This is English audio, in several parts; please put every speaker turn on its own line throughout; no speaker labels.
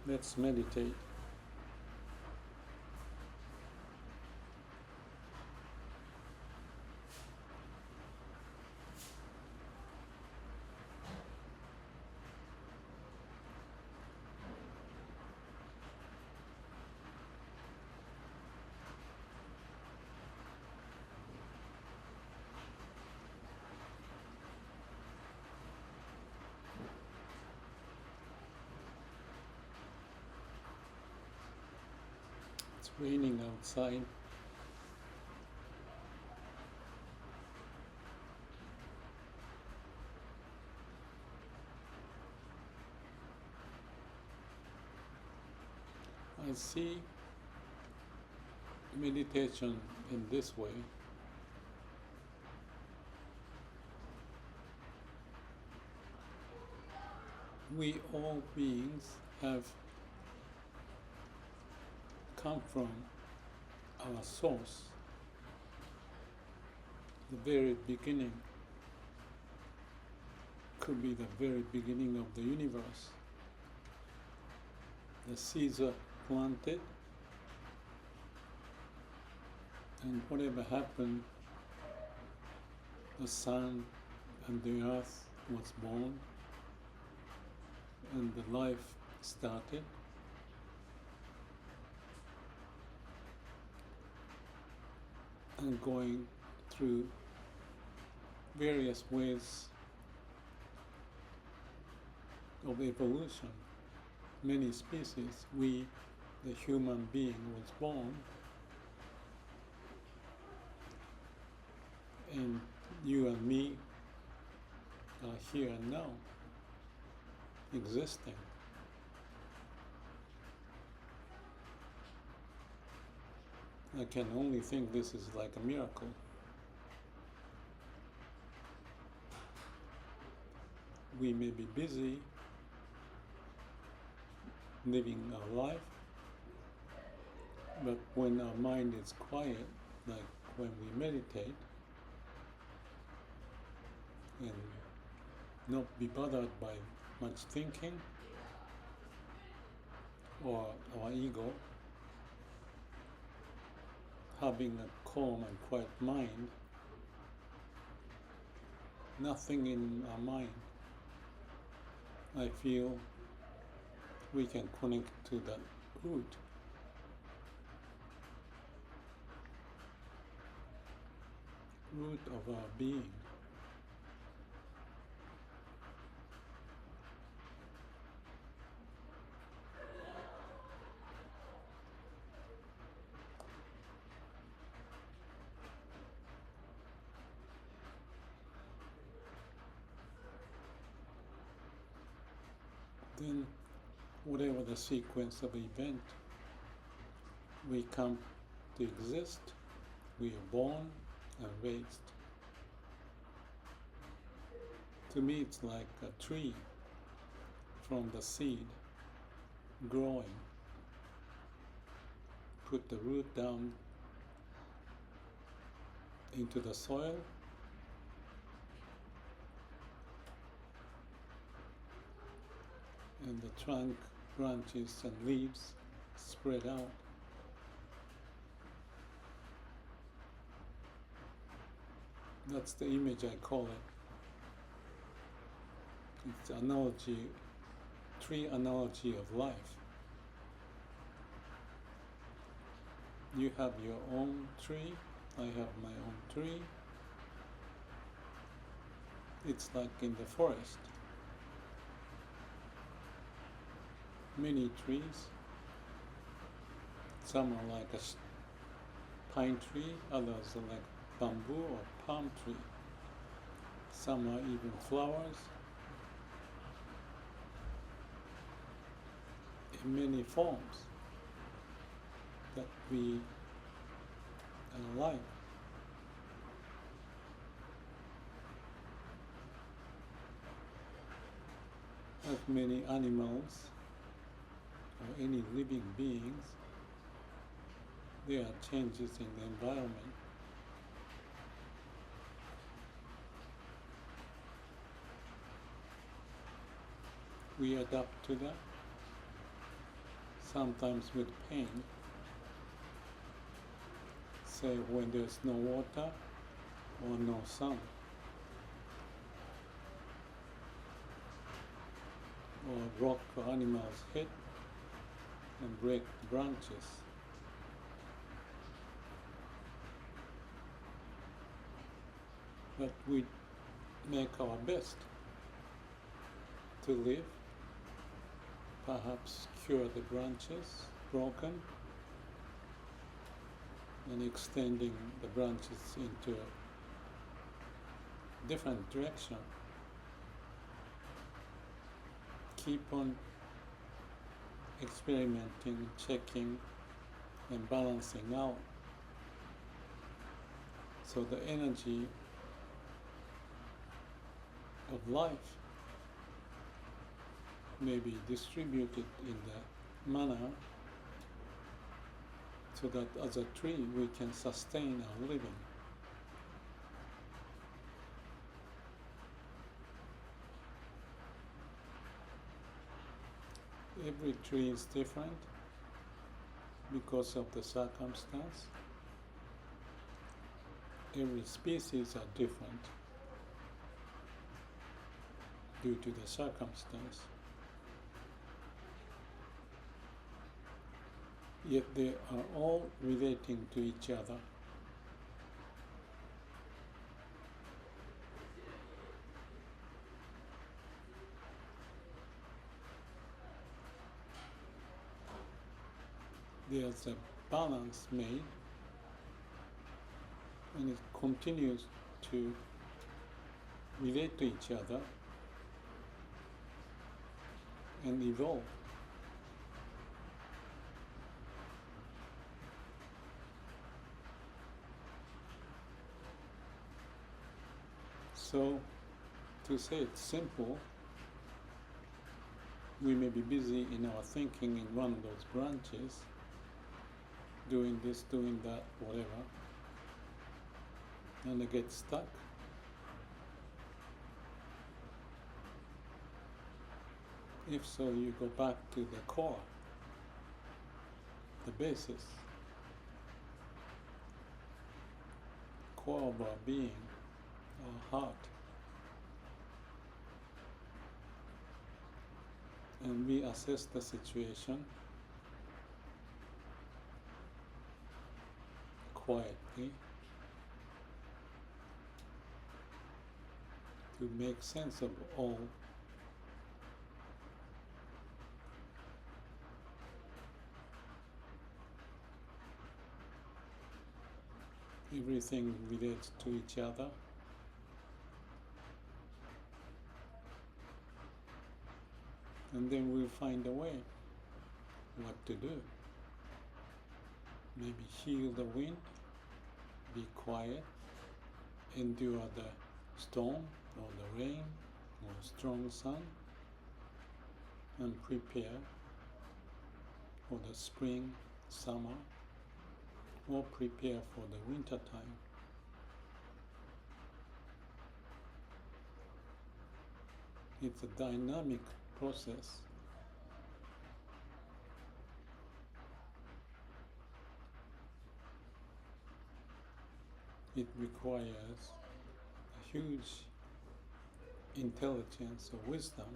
Let's meditate. It's raining outside. I see meditation in this way. We all beings have come from our source, the very beginning. Could be the very beginning of the universe. The seeds are planted, and whatever happened, the sun and the earth was born, and the life started. And going through various ways of evolution. Many species, we, the human being, was born, and you and me are here and now, existing. I can only think this is like a miracle. We may be busy living our life, but when our mind is quiet, like when we meditate, and not be bothered by much thinking or our ego, having a calm and quiet mind, nothing in our mind, I feel we can connect to the root. Root of our being. Then, whatever the sequence of event, we come to exist, we are born and raised. To me, it's like a tree from the seed growing. Put the root down into the soil, and the trunk, branches and leaves spread out. That's the image I call it. It's analogy, tree analogy of life. You have your own tree, I have my own tree. It's like in the forest. Many trees. Some are like a pine tree, others are like bamboo or palm tree. Some are even flowers. In many forms that we are like. As many animals or any living beings, there are changes in the environment. We adapt to that. sometimes with pain. Say when there's no water or no sun, or rock or animals hit and break the branches. But we make our best to live, perhaps cure the branches broken, and extending the branches into a different direction. Keep on experimenting, checking, and balancing out, so the energy of life may be distributed in the manner so that as a tree we can sustain our living. Every tree is different because of the circumstance. Every species are different due to the circumstance. Yet they are all relating to each other. There's a balance made, and it continues to relate to each other and evolve. So, to say it's simple, we may be busy in our thinking in one of those branches, doing this, doing that, whatever, and they get stuck. If so, you go back to the core, the basis, core of our being, our heart, and we assess the situation quietly to make sense of all. Everything relates to each other. And then we'll find a way what to do. Maybe heal the wind, be quiet, endure the storm or the rain or strong sun, and prepare for the spring, summer, or prepare for the winter time. It's a dynamic process. It requires a huge intelligence or wisdom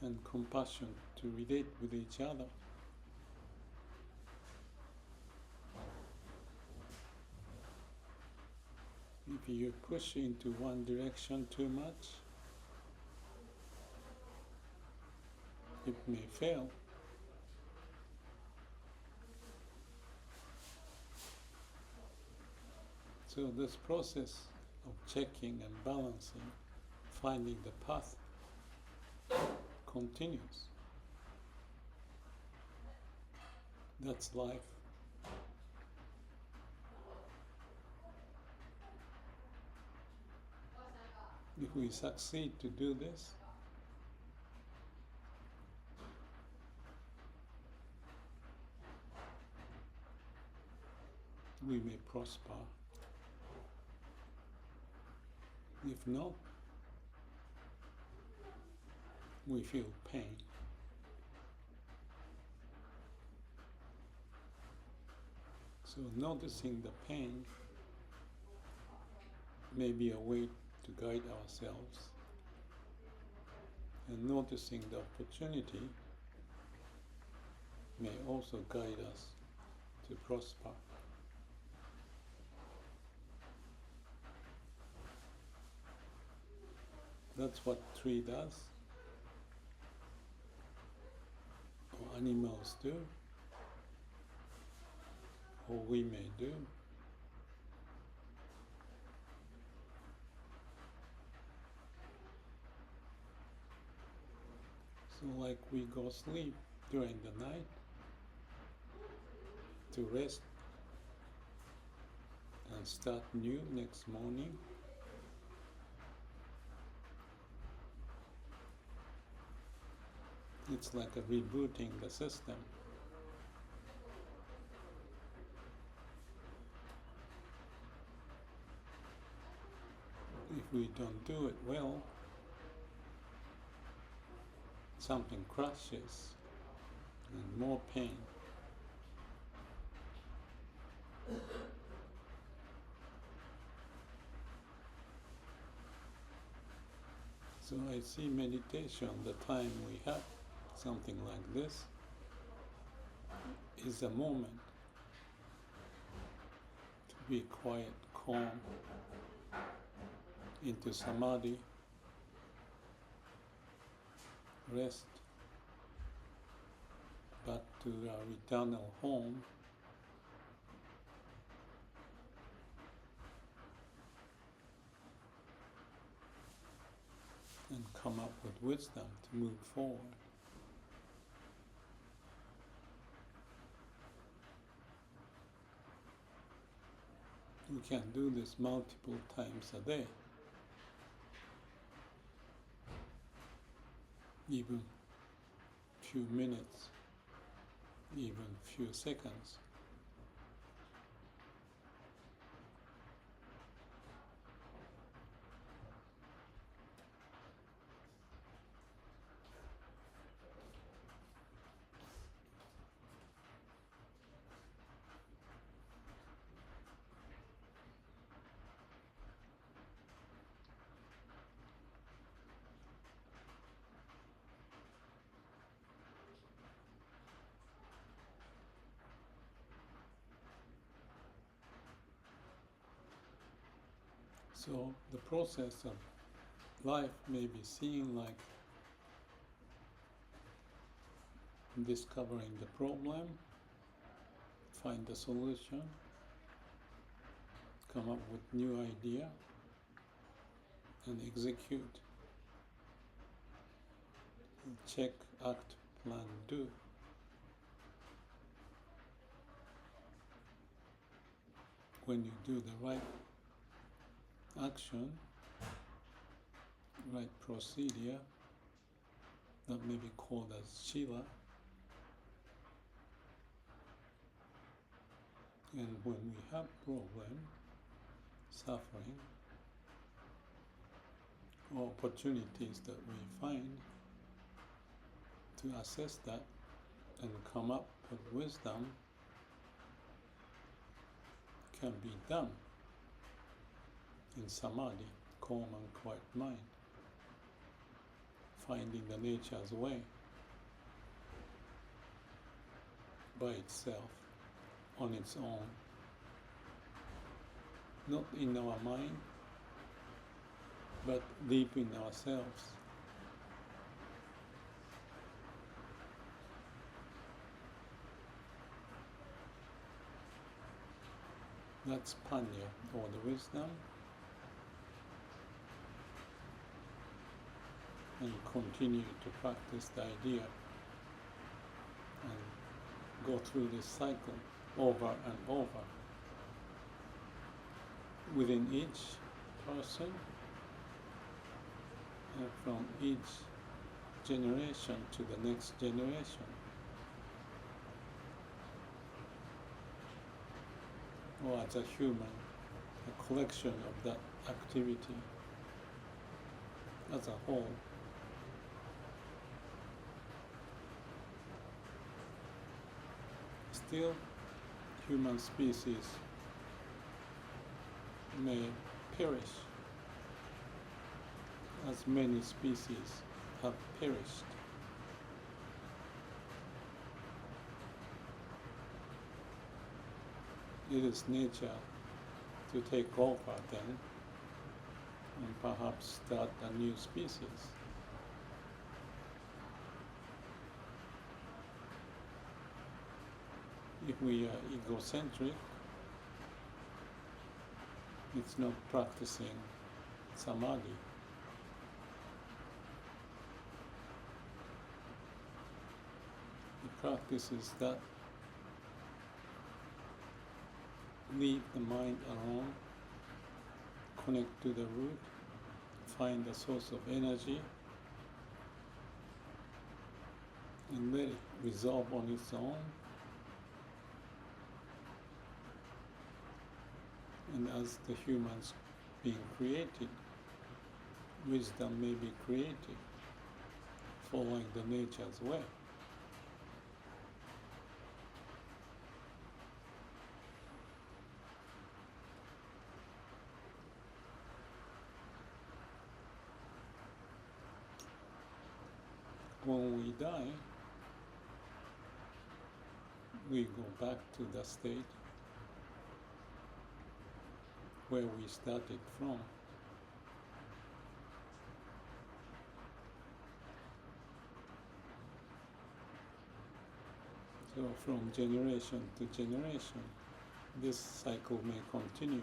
and compassion to relate with each other. If you push into one direction too much, it may fail. So this process of checking and balancing, finding the path, continues. That's life. If we succeed to do this, we may prosper. If not, we feel pain. So noticing the pain may be a way to guide ourselves, and noticing the opportunity may also guide us to prosper. That's what tree does, or animals do, or we may do. So like we go sleep during the night to rest and start new next morning. It's like a rebooting the system. If we don't do it well, something crashes and more pain. So I see meditation, the time we have something like this, is a moment to be quiet, calm, into samadhi, rest, back to our eternal home. And come up with wisdom to move forward. We can do this multiple times a day, even few minutes, even few seconds. So the process of life may be seen like discovering the problem, find the solution, come up with new idea, and execute. Check, act, plan, do. When you do the right action, right procedure, that may be called as Shila. And when we have problem, suffering, or opportunities that we find, to assess that and come up with wisdom can be done in samadhi, calm and quiet mind, finding the nature's way by itself, on its own, not in our mind, but deep in ourselves. That's panya, or the wisdom, and continue to practice the idea and go through this cycle over and over within each person and from each generation to the next generation. Or as a human, a collection of that activity as a whole. still human species may perish, as many species have perished. It is nature to take over then and perhaps start a new species. If we are egocentric, it's not practicing samadhi. The practice is that leave the mind alone, connect to the root, find the source of energy, and let it resolve on its own. And as the humans being created, wisdom may be created, following the nature's way. When we die, we go back to the state where we started from. So from generation to generation, this cycle may continue.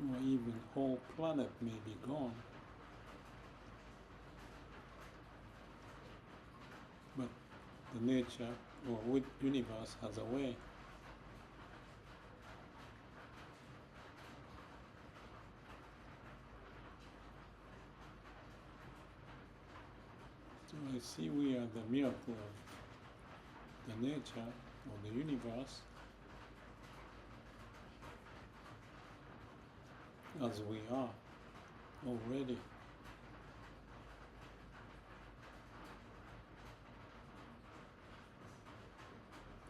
Or even whole planet may be gone. But the nature or universe has a way. So I see we are the miracle of the nature or the universe as we are already.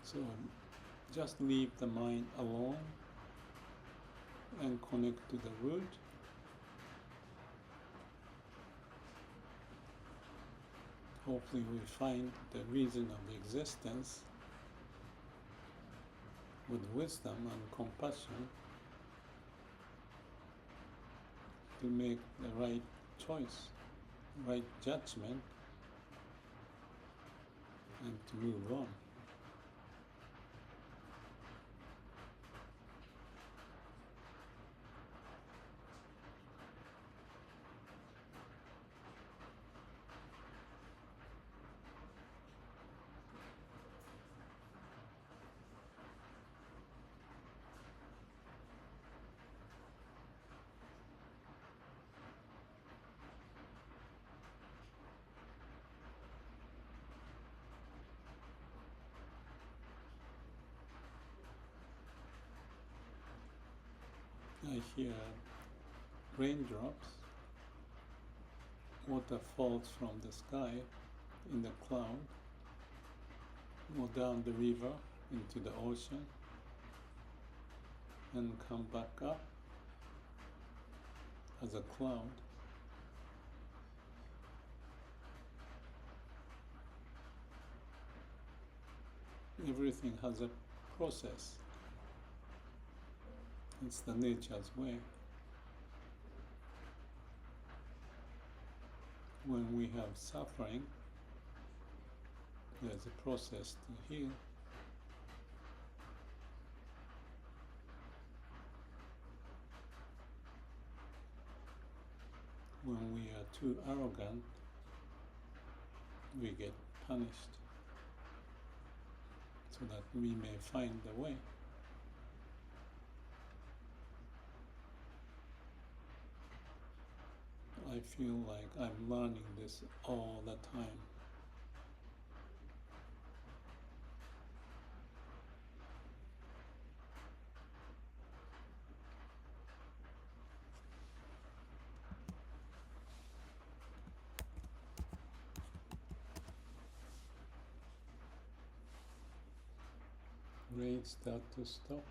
So just leave the mind alone and connect to the root. Hopefully we find the reason of the existence with wisdom and compassion to make the right choice, right judgment, and to move on. I hear raindrops, water falls from the sky in the cloud, or down the river into the ocean, and come back up as a cloud. Everything has a process. It's the nature's way. When we have suffering, there's a process to heal. When we are too arrogant, we get punished so that we may find the way. I feel like I'm learning this all the time. rain start to stop.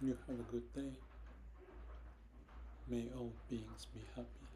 You have a good day. May all beings be happy.